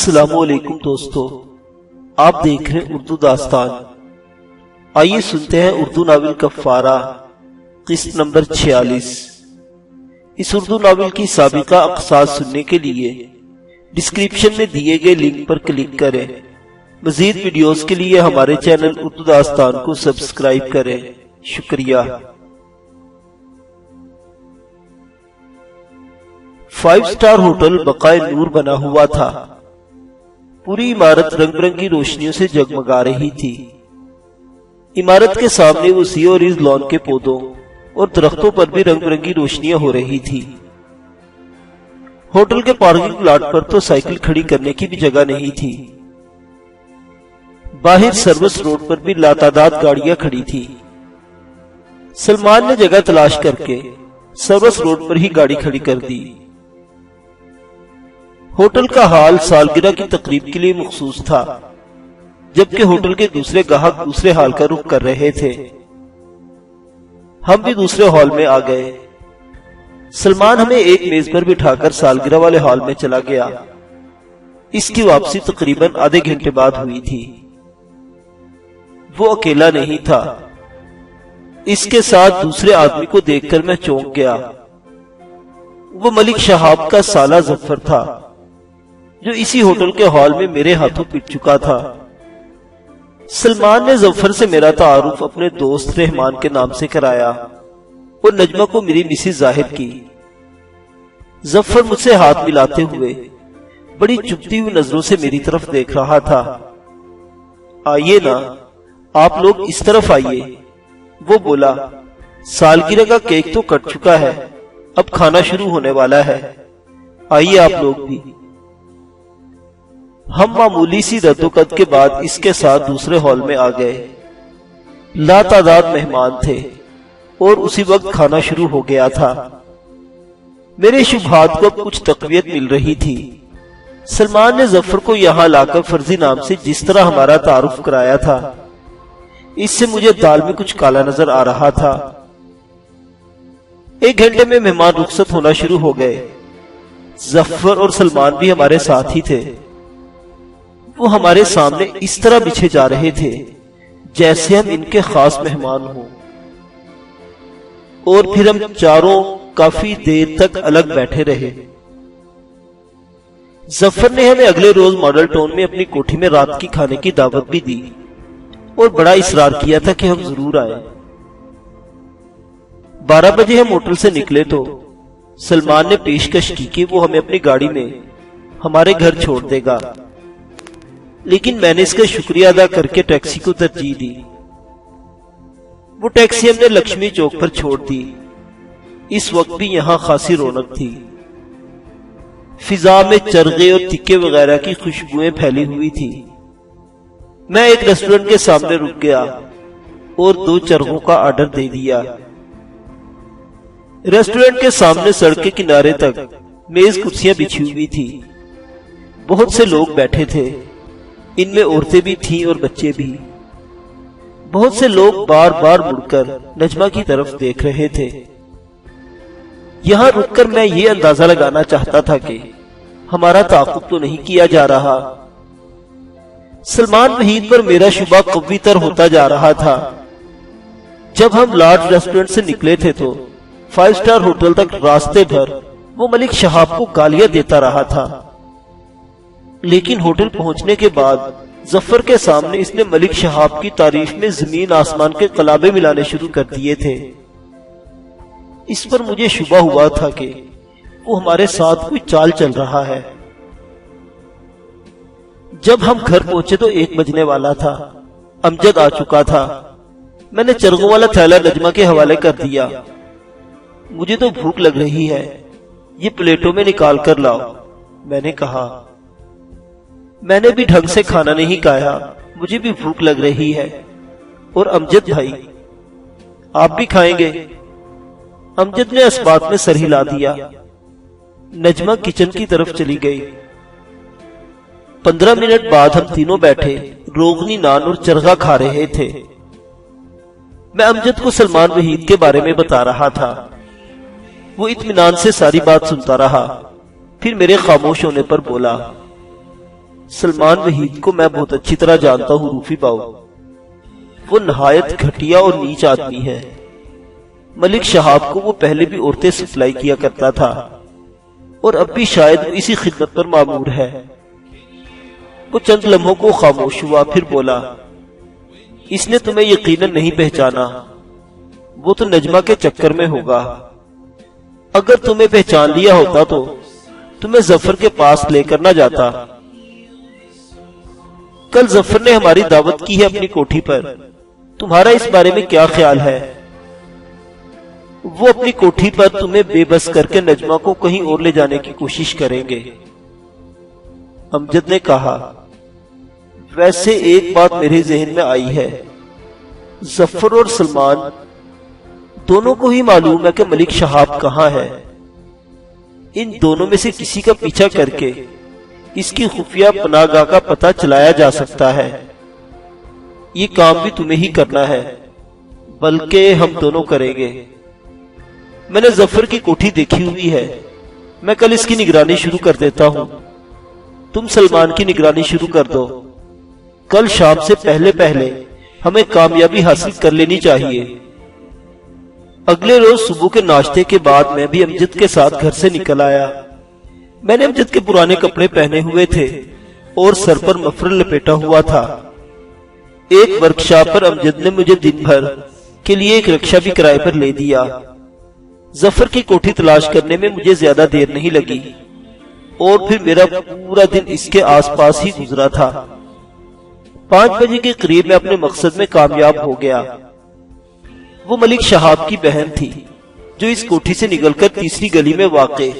السلام علیکم دوستو، آپ دیکھ رہے ہیں اردو داستان۔ آئیے سنتے ہیں اردو ناول کفارہ قسط نمبر 46۔ اس اردو ناول کی سابقہ اقساط سننے کے لیے ڈسکرپشن میں دیے گئے لنک پر کلک کریں۔ مزید ویڈیوز کے لیے ہمارے چینل اردو داستان کو سبسکرائب کریں۔ شکریہ۔ 5 سٹار ہوٹل بقائے نور بنا ہوا تھا۔ پوری عمارت رنگ برنگی روشنیوں سے جگمگا رہی تھی۔ عمارت کے سامنے وسیع اور عرض لان کے پودوں اور درختوں پر بھی رنگ برنگی روشنیاں ہو رہی تھی۔ ہوٹل کے پارکنگ لاٹ پر تو سائیکل کھڑی کرنے کی بھی جگہ نہیں تھی۔ باہر سروس روڈ پر بھی لاتعداد گاڑیاں کھڑی تھی۔ سلمان نے جگہ تلاش کر کے سروس روڈ پر ہی گاڑی کھڑی کر دی۔ ہوٹل کا ہال سالگرہ کی تقریب کے لیے مخصوص تھا، جبکہ ہوٹل کے دوسرے گاہک دوسرے ہال کا رخ کر رہے تھے۔ ہم بھی دوسرے ہال میں آ گئے۔ سلمان ہمیں ایک میز پر بٹھا کر سالگرہ والے ہال میں چلا گیا۔ اس کی واپسی تقریباً آدھے گھنٹے بعد ہوئی تھی۔ وہ اکیلا نہیں تھا، اس کے ساتھ دوسرے آدمی کو دیکھ کر میں چونک گیا۔ وہ ملک شہاب کا سالہ ظفر تھا، جو اسی ہوٹل کے ہال میں میرے ہاتھوں پٹ چکا تھا۔ سلمان نے ظفر سے میرا تعارف اپنے دوست رحمان کے نام سے کرایا اور نجمہ کو میری مسز ظاہر کی۔ ظفر مجھ سے ہاتھ ملاتے ہوئے بڑی چبھتی ہوئی نظروں سے میری طرف دیکھ رہا تھا۔ آئیے نا، آپ لوگ اس طرف آئیے، وہ بولا۔ سالگرہ کا کیک تو کٹ چکا ہے، اب کھانا شروع ہونے والا ہے، آئیے آپ لوگ بھی۔ ہم معمولی سی رد و قد کے بعد اس کے ساتھ دوسرے ہال میں آ گئے۔ لاتعداد مہمان تھے اور اسی وقت کھانا شروع ہو گیا تھا۔ میرے شبہات کو اب کچھ تقویت مل رہی تھی۔ سلمان نے ظفر کو یہاں لا کر فرضی نام سے جس طرح ہمارا تعارف کرایا تھا، اس سے مجھے دال میں کچھ کالا نظر آ رہا تھا۔ 1 گھنٹے میں مہمان رخصت ہونا شروع ہو گئے۔ ظفر اور سلمان بھی ہمارے ساتھ ہی تھے۔ وہ ہمارے سامنے اس طرح بچھے جا رہے تھے جیسے ہم ان کے خاص مہمان ہوں، اور پھر ہم چاروں کافی دیر تک الگ بیٹھے رہے۔ ظفر نے ہمیں اگلے روز ماڈل ٹاؤن میں اپنی کوٹھی میں رات کی کھانے کی دعوت بھی دی اور بڑا اصرار کیا تھا کہ ہم ضرور آئیں۔ 12 بجے ہم ہوٹل سے نکلے تو سلمان نے پیشکش کی کہ وہ ہمیں اپنی گاڑی میں ہمارے گھر چھوڑ دے گا، لیکن میں نے اس کا شکریہ ادا کر کے ٹیکسی کو ترجیح دی۔ وہ ٹیکسی ہم نے لکشمی چوک پر چھوڑ دی۔ اس وقت بھی یہاں خاصی رونق تھی۔ فضا میں چرغے اور تکے وغیرہ کی خوشبوئیں پھیلی ہوئی تھی۔ میں ایک ریسٹورنٹ کے سامنے رک گیا اور 2 چرغوں کا آرڈر دے دیا۔ ریسٹورنٹ کے سامنے سڑک کے کنارے تک میز کرسیاں بچھی ہوئی تھی۔ بہت سے لوگ بیٹھے تھے، ان میں عورتیں بھی تھیں اور بچے بھی۔ بہت سے لوگ بار بار مڑ کر نجمہ کی طرف دیکھ رہے تھے۔ یہاں رک کر میں یہ اندازہ لگانا چاہتا تھا کہ ہمارا تعاقب تو نہیں کیا جا رہا۔ سلمان وحید پر میرا شبہ قوی تر ہوتا جا رہا تھا۔ جب ہم لارج ریسٹورنٹ سے نکلے تھے تو 5 سٹار ہوٹل تک راستے بھر وہ ملک شہاب کو گالیاں دیتا رہا تھا، لیکن ہوٹل پہنچنے کے بعد ظفر کے سامنے اس نے ملک شہاب کی تعریف میں زمین آسمان کے قلابے ملانے شروع کر دیے تھے۔ اس پر مجھے شبہ ہوا تھا کہ وہ ہمارے ساتھ کوئی چال چل رہا ہے۔ جب ہم گھر پہنچے تو 1 بجنے والا تھا۔ امجد آ چکا تھا۔ میں نے چرغوں والا تھیلا نجمہ کے حوالے کر دیا۔ مجھے تو بھوک لگ رہی ہے، یہ پلیٹوں میں نکال کر لاؤ، میں نے کہا۔ میں نے بھی ڈھنگ سے کھانا نہیں کھایا، مجھے بھی بھوک لگ رہی ہے۔ اور امجد بھائی، آپ بھی کھائیں گے؟ امجد نے اس بات میں سر ہلا دیا۔ نجمہ کچن کی طرف چلی گئی۔ 15 منٹ بعد ہم تینوں بیٹھے روغنی نان اور چرغا کھا رہے تھے۔ میں امجد کو سلمان وحید کے بارے میں بتا رہا تھا۔ وہ اطمینان سے ساری بات سنتا رہا، پھر میرے خاموش ہونے پر بولا، سلمان وحید کو میں بہت اچھی طرح جانتا ہوں روفی باؤ، وہ نہایت گھٹیا اور نیچ آدمی ہے۔ ملک شہاب کو وہ پہلے بھی عورتیں سپلائی کیا کرتا تھا اور اب بھی شاید وہ اسی خدمت پر مامور ہے۔ وہ چند لمحوں کو خاموش ہوا، پھر بولا، اس نے تمہیں یقیناً نہیں پہچانا، وہ تو نجمہ کے چکر میں ہوگا۔ اگر تمہیں پہچان لیا ہوتا تو تمہیں ظفر کے پاس لے کر نہ جاتا۔ کل ظفر نے ہماری دعوت کی ہے اپنی کوٹھی پر، تمہارا اس بارے میں کیا خیال ہے؟ وہ اپنی کوٹھی پر تمہیں بے بس کر کے نجمہ کو کہیں اور لے جانے کی کوشش کریں گے۔ امجد نے کہا، ویسے ایک بات میرے ذہن میں آئی ہے، ظفر اور سلمان دونوں کو ہی معلوم ہے کہ ملک شہاب کہاں ہے۔ ان دونوں میں سے کسی کا پیچھا کر کے اس کی خفیہ پناہ گاہ کا پتہ چلایا جا سکتا ہے۔ یہ کام بھی تمہیں ہی کرنا ہے، بلکہ ہم دونوں کریں گے۔ میں نے ظفر کی کوٹھی دیکھی ہوئی ہے، میں کل اس کی نگرانی شروع کر دیتا ہوں، تم سلمان کی نگرانی شروع کر دو۔ کل شام سے پہلے پہلے ہمیں کامیابی حاصل کر لینی چاہیے۔ اگلے روز صبح کے ناشتے کے بعد میں بھی امجد کے ساتھ گھر سے نکل آیا۔ میں نے امجد کے پرانے کپڑے پہنے ہوئے تھے اور سر پر مفرل لپیٹا ہوا تھا۔ ایک ورکشاپ پر امجد نے مجھے دن بھر کے لیے ایک رکشہ بھی کرائے پر لے دیا۔ ظفر کی کوٹھی تلاش کرنے میں مجھے زیادہ دیر نہیں لگی اور پھر میرا پورا دن اس کے آس پاس ہی گزرا تھا۔ 5 بجے کے قریب میں اپنے مقصد میں کامیاب ہو گیا۔ وہ ملک شہاب کی بہن تھی جو اس کوٹھی سے نکل کر تیسری گلی میں واقع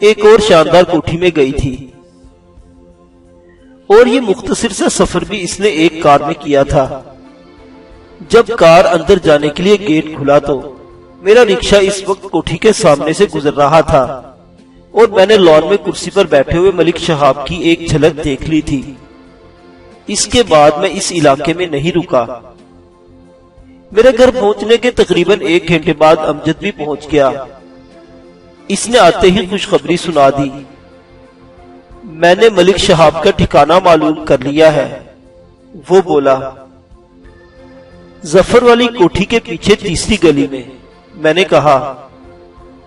ایک اور شاندار کوٹھی میں گئی تھی، اور یہ مختصر سا سفر بھی اس نے ایک کار میں کیا تھا۔ جب کار اندر جانے کے لیے گیٹ کھلا تو میرا رکشہ اس وقت کوٹھی کے سامنے سے گزر رہا تھا اور میں نے لان میں کرسی پر بیٹھے ہوئے ملک شہاب کی ایک جھلک دیکھ لی تھی۔ اس کے بعد میں اس علاقے میں نہیں رکا۔ میرے گھر پہنچنے کے تقریباً 1 گھنٹے بعد امجد بھی پہنچ گیا۔ اس نے آتے ہی خوشخبری سنا دی، میں نے ملک شہاب کا ٹھکانہ معلوم کر لیا ہے۔ وہ بولا، ظفر والی کوٹھی کے پیچھے تیسری گلی میں۔ میں نے کہا۔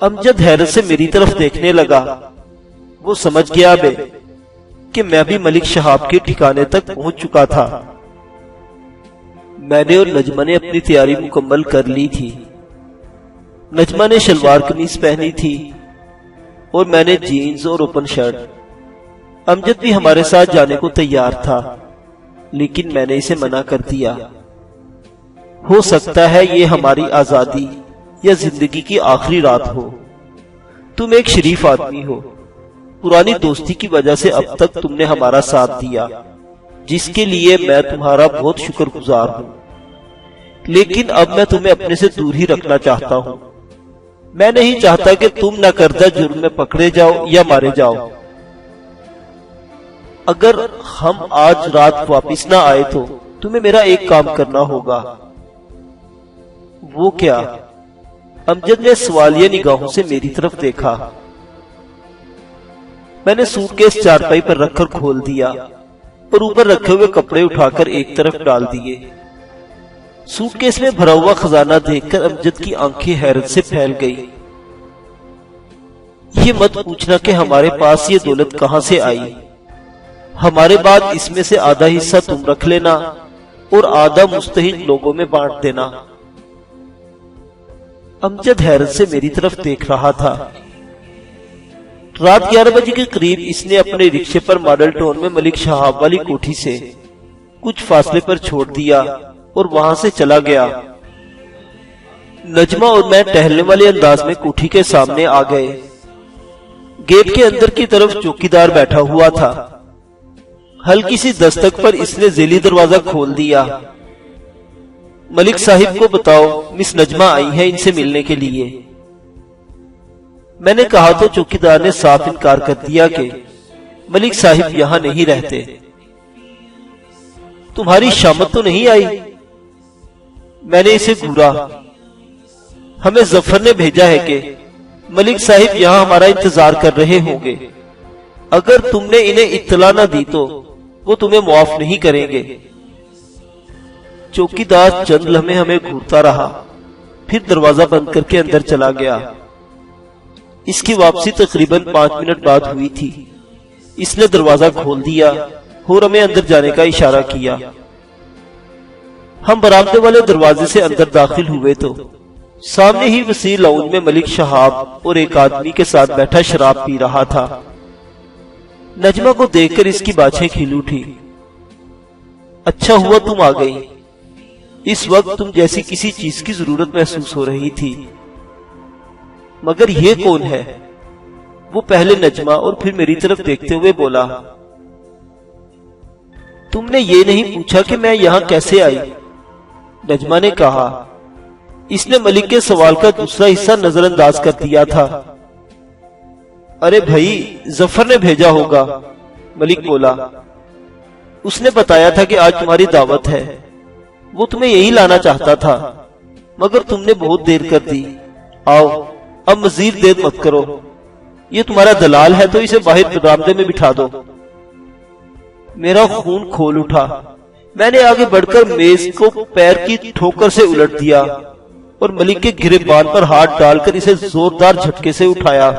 امجد حیرت سے میری طرف دیکھنے لگا۔ وہ سمجھ گیا بے کہ میں بھی ملک شہاب کے ٹھکانے تک پہنچ چکا تھا۔ میں نے اور نجمہ نے اپنی تیاری مکمل کر لی تھی۔ نجمہ نے شلوار قمیض پہنی تھی اور میں نے جینز اور اوپن شرٹ۔ امجد بھی ہمارے ساتھ جانے کو تیار تھا، لیکن میں نے اسے منع کر دیا۔ ہو سکتا ہے یہ ہماری آزادی یا زندگی کی آخری رات ہو۔ تم ایک شریف آدمی ہو، پرانی دوستی کی وجہ سے اب تک تم نے ہمارا ساتھ دیا، جس کے لیے میں تمہارا بہت شکر گزار ہوں، لیکن اب میں تمہیں اپنے سے دور ہی رکھنا چاہتا ہوں۔ میں نہیں چاہتا کہ تم ناکردہ جرم میں پکڑے جاؤ یا مارے جاؤ۔ اگر ہم آج رات واپس نہ آئے تو تمہیں میرا ایک کام کرنا ہوگا۔ وہ کیا؟ امجد نے سوالیہ نگاہوں سے میری طرف دیکھا۔ میں نے سوٹ کیس چارپائی پر رکھ کر کھول دیا اور اوپر رکھے ہوئے کپڑے اٹھا کر ایک طرف ڈال دیے۔ سوٹ کیس میں بھرا ہوا خزانہ دیکھ کر امجد کی آنکھیں حیرت سے پھیل گئی۔ یہ مت پوچھنا کہ ہمارے پاس یہ دولت کہاں سے آئی۔ ہمارے بعد اس میں سے آدھا حصہ تم رکھ لینا اور آدھا مستحق لوگوں میں بانٹ دینا۔ امجد حیرت سے میری طرف دیکھ رہا تھا۔ رات 11 بجے کے قریب اس نے اپنے رکشے پر ماڈل ٹاؤن میں ملک شہاب والی کوٹھی سے کچھ فاصلے پر چھوڑ دیا اور وہاں سے چلا گیا۔ نجمہ اور میں ٹہلنے والے انداز میں کوٹھی کے سامنے آ گئے۔ گیٹ کے اندر کی طرف چوکیدار بیٹھا ہوا تھا۔ ہلکی سی دستک پر اس نے ذیلی دروازہ کھول دیا۔ ملک صاحب کو بتاؤ مس نجمہ آئی ہیں ان سے ملنے کے لیے۔ میں نے کہا تو چوکیدار نے صاف انکار کر دیا کہ ملک صاحب یہاں نہیں رہتے۔ تمہاری شامت تو نہیں آئی؟ میں نے اسے گھورا۔ ہمیں ظفر نے بھیجا ہے کہ ملک صاحب یہاں ہمارا انتظار کر رہے ہوں گے۔ اگر تم نے انہیں اطلاع نہ دی تو وہ تمہیں معاف نہیں کریں گے۔ چوکیدار چند لمحے ہمیں گھورتا رہا، پھر دروازہ بند کر کے اندر چلا گیا۔ اس کی واپسی تقریباً 5 منٹ بعد ہوئی تھی۔ اس نے دروازہ کھول دیا اور ہمیں اندر جانے کا اشارہ کیا۔ ہم برآمدے والے دروازے سے اندر داخل ہوئے تو سامنے ہی وسیع لاؤنج میں ملک شہاب اور ایک آدمی کے ساتھ بیٹھا شراب پی رہا تھا۔ نجمہ کو دیکھ کر اس کی باچھیں کھل اٹھی۔ اچھا ہوا تم آ گئی، اس وقت تم جیسی کسی چیز کی ضرورت محسوس ہو رہی تھی۔ مگر یہ کون ہے؟ وہ پہلے نجمہ اور پھر میری طرف دیکھتے ہوئے بولا۔ تم نے یہ نہیں پوچھا کہ میں یہاں کیسے آئی؟ نجمہ نے کہا۔ اس نے ملک کے سوال کا دوسرا حصہ نظر انداز کر دیا تھا۔ ارے بھائی، ظفر نے بھیجا ہوگا، ملک بولا۔ اس نے بتایا تھا کہ آج تمہاری دعوت ہے، وہ تمہیں یہی لانا چاہتا تھا، مگر تم نے بہت دیر کر دی۔ آؤ اب مزید دیر مت کرو، یہ تمہارا دلال ہے تو اسے باہر برآمدے میں بٹھا دو۔ میرا خون کھول اٹھا۔ میں نے آگے بڑھ کر میز کو پیر کی ٹھوکر سے الٹ دیا اور ملک کے گریبان پر ہاتھ ڈال کر اسے زوردار جھٹکے سے اٹھایا۔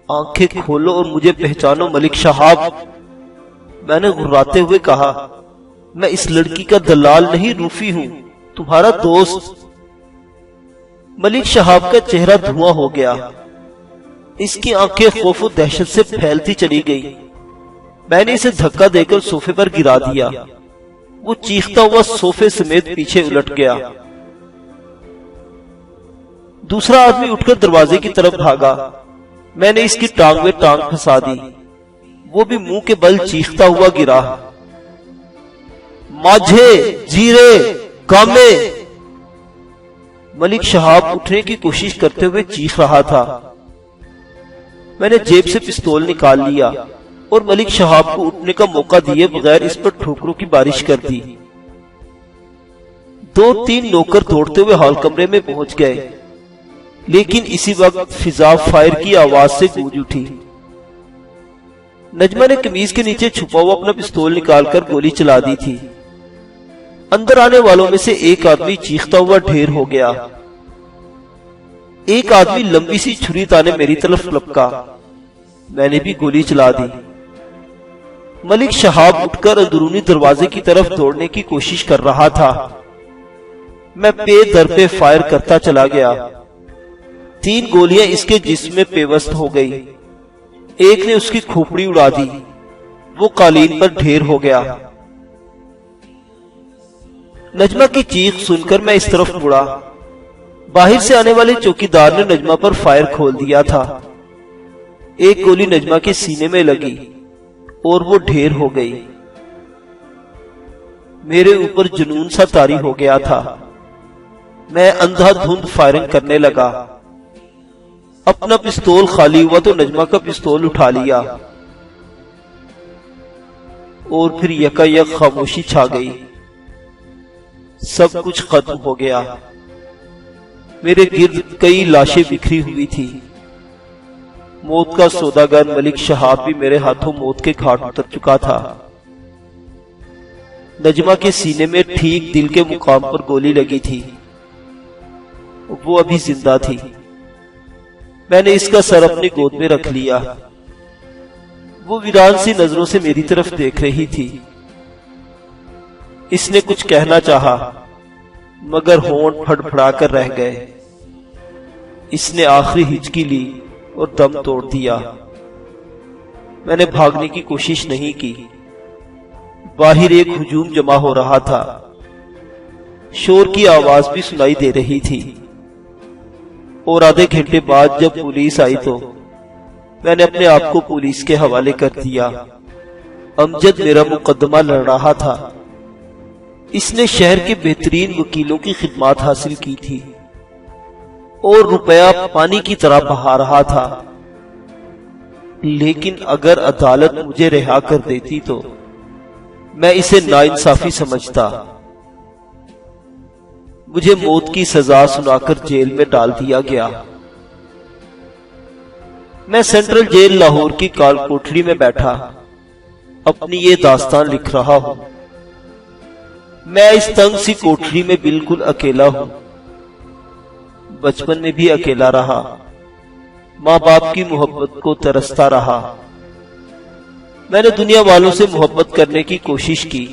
آنکھیں کھولو اور مجھے پہچانو ملک شہاب، میں نے غراتے ہوئے کہا۔ میں اس لڑکی کا دلال نہیں، روفی ہوں، تمہارا دوست۔ ملک شہاب کا چہرہ دھواں ہو گیا۔ اس کی آنکھیں خوف و دہشت سے پھیلتی چلی گئی۔ میں نے اسے دھکا دے کر صوفے پر گرا دیا۔ وہ چیختا ہوا صوفے سمیت پیچھے الٹ گیا۔ دوسرا آدمی اٹھ کر دروازے کی طرف بھاگا۔ میں نے اس کی ٹانگ میں ٹانگ پھنسا دی۔ وہ بھی منہ کے بل چیختا ہوا گرا۔ ماجھے، جیرے، گامے۔ ملک شہاب اٹھنے کی کوشش کرتے ہوئے چیخ رہا تھا۔ میں نے جیب سے پستول نکال لیا اور ملک شہاب کو اٹھنے کا موقع دیے بغیر اس پر ٹھوکروں کی بارش کر دی۔ 2-3 نوکر دوڑتے ہوئے ہال کمرے میں پہنچ گئے، لیکن اسی وقت فضا فائر کی آواز سے گونج اٹھی۔ نجمہ نے قمیض کے نیچے چھپا ہوا اپنا پستول نکال کر گولی چلا دی تھی۔ اندر آنے والوں میں سے ایک آدمی چیختا ہوا ڈھیر ہو گیا۔ ایک آدمی لمبی سی چھری تانے میری طرف لپکا۔ میں نے بھی گولی چلا دی۔ ملک شہاب اٹھ کر اندرونی دروازے کی طرف دوڑنے کی کوشش کر رہا تھا۔ میں پے در پہ فائر کرتا چلا گیا۔ 3 گولیاں اس کے جسم میں پیوست ہو گئی۔ ایک نے اس کی کھوپڑی اڑا دی، وہ قالین پر ڈھیر ہو گیا۔ نجمہ کی چیخ سن کر میں اس طرف مڑا۔ باہر سے آنے والے چوکیدار نے نجمہ پر فائر کھول دیا تھا۔ ایک گولی نجمہ کے سینے میں لگی اور وہ ڈھیر ہو گئی۔ میرے اوپر جنون سا طاری ہو گیا تھا۔ میں اندھا دھند فائرنگ کرنے لگا۔ اپنا پستول خالی ہوا تو نجمہ کا پستول اٹھا لیا اور پھر یکا یک خاموشی چھا گئی۔ سب کچھ ختم ہو گیا۔ میرے گرد کئی لاشیں بکھری ہوئی تھی۔ موت کا سوداگر ملک شہاب بھی میرے ہاتھوں موت کے گھاٹ اتر چکا تھا۔ نجمہ کے سینے میں ٹھیک دل کے مقام پر گولی لگی تھی۔ وہ ابھی زندہ تھی۔ میں نے اس کا سر اپنی گود میں رکھ لیا۔ وہ ویران سی نظروں سے میری طرف دیکھ رہی تھی۔ اس نے کچھ کہنا چاہا مگر ہونٹ پھڑ پھڑا کر رہ گئے۔ اس نے آخری ہچکی لی اور دم توڑ دیا۔ میں نے بھاگنے کی کوشش نہیں کی۔ باہر ایک ہجوم جمع ہو رہا تھا۔ شور کی آواز بھی سنائی دے رہی تھی۔ اور آدھے گھنٹے بعد جب پولیس آئی تو میں نے اپنے آپ کو پولیس کے حوالے کر دیا۔ امجد میرا مقدمہ لڑ رہا تھا۔ اس نے شہر کے بہترین وکیلوں کی خدمات حاصل کی تھی اور روپیہ پانی کی طرح بہا رہا تھا، لیکن اگر عدالت مجھے رہا کر دیتی تو میں اسے ناانصافی سمجھتا۔ مجھے موت کی سزا سنا کر جیل میں ڈال دیا گیا۔ میں سینٹرل جیل لاہور کی کال کوٹڑی میں بیٹھا۔ اپنی یہ داستان لکھ رہا ہوں۔ میں اس تنگ سی کوٹری میں بالکل اکیلا ہوں۔ بچپن میں بھی اکیلا رہا، ماں باپ کی محبت کو ترستا رہا۔ میں نے دنیا والوں سے محبت کرنے کی کوشش کی،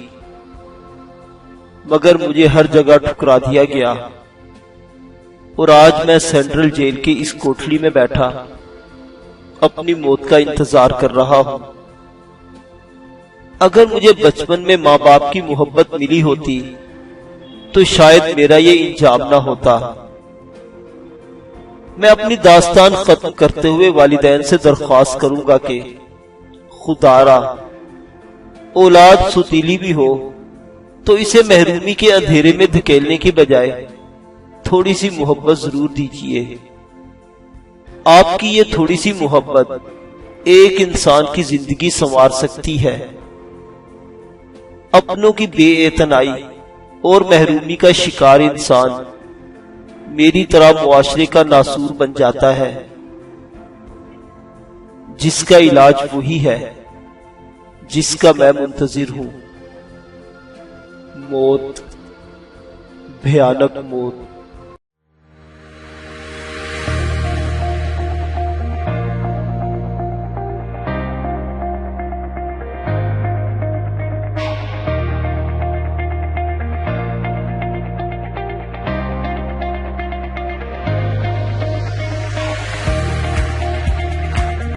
مگر مجھے ہر جگہ ٹھکرا دیا گیا، اور آج میں سینٹرل جیل کی اس کوٹری میں بیٹھا اپنی موت کا انتظار کر رہا ہوں۔ اگر مجھے بچپن میں ماں باپ کی محبت ملی ہوتی تو شاید میرا یہ انجام نہ ہوتا۔ میں اپنی داستان ختم کرتے ہوئے والدین سے درخواست کروں گا کہ خدارا اولاد ستیلی بھی ہو تو اسے محرومی کے اندھیرے میں دھکیلنے کی بجائے تھوڑی سی محبت ضرور دیجیے۔ آپ کی یہ تھوڑی سی محبت ایک انسان کی زندگی سنوار سکتی ہے۔ اپنوں کی بے اعتنائی اور محرومی کا شکار انسان میری طرح معاشرے کا ناسور بن جاتا ہے، جس کا علاج وہی ہے جس کا میں منتظر ہوں۔ موت، بھیانک موت۔